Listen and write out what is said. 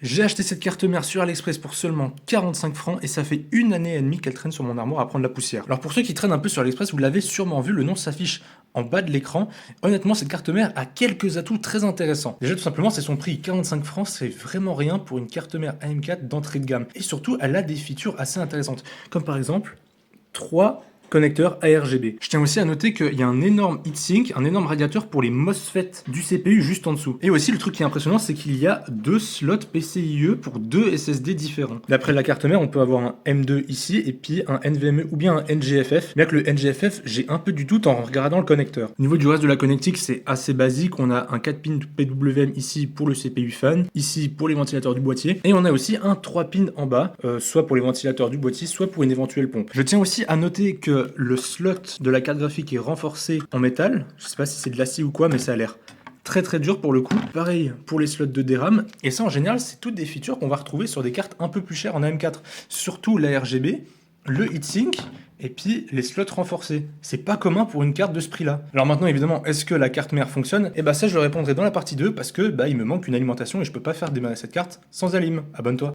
J'ai acheté cette carte mère sur AliExpress pour seulement 45 francs et ça fait 1 année et demie qu'elle traîne sur mon armoire à prendre la poussière. Alors pour ceux qui traînent un peu sur AliExpress, vous l'avez sûrement vu, le nom s'affiche en bas de l'écran. Honnêtement, cette carte mère a quelques atouts très intéressants. Déjà tout simplement, c'est son prix. 45 francs, c'est vraiment rien pour une carte mère AM4 d'entrée de gamme. Et surtout, elle a des features assez intéressantes. Comme par exemple, 3 connecteurs ARGB. Je tiens aussi à noter qu'il y a un énorme heatsink, un énorme radiateur pour les MOSFET du CPU juste en dessous. Et aussi, le truc qui est impressionnant, c'est qu'il y a 2 slots PCIe pour 2 SSD différents. D'après la carte mère, on peut avoir un M2 ici et puis un NVMe ou bien un NGFF. Bien que le NGFF, j'ai un peu du doute en regardant le connecteur. Au niveau du reste de la connectique, c'est assez basique. On a un 4 pins PWM ici pour le CPU fan, ici pour les ventilateurs du boîtier. Et on a aussi un 3 pins en bas, soit pour les ventilateurs du boîtier, soit pour une éventuelle pompe. Je tiens aussi à noter que le slot de la carte graphique est renforcé en métal. Je sais pas si c'est de l'acier ou quoi, mais ça a l'air très dur pour le coup. Pareil pour les slots de DRAM. Et ça, en général, c'est toutes des features qu'on va retrouver sur des cartes un peu plus chères en AM4. Surtout la RGB, le heatsink et puis les slots renforcés. C'est pas commun pour une carte de ce prix-là. Alors maintenant, évidemment, est-ce que la carte mère fonctionne? Et bah ça, je le répondrai dans la partie 2 parce que il me manque une alimentation et je peux pas faire démarrer cette carte sans alim. Abonne-toi.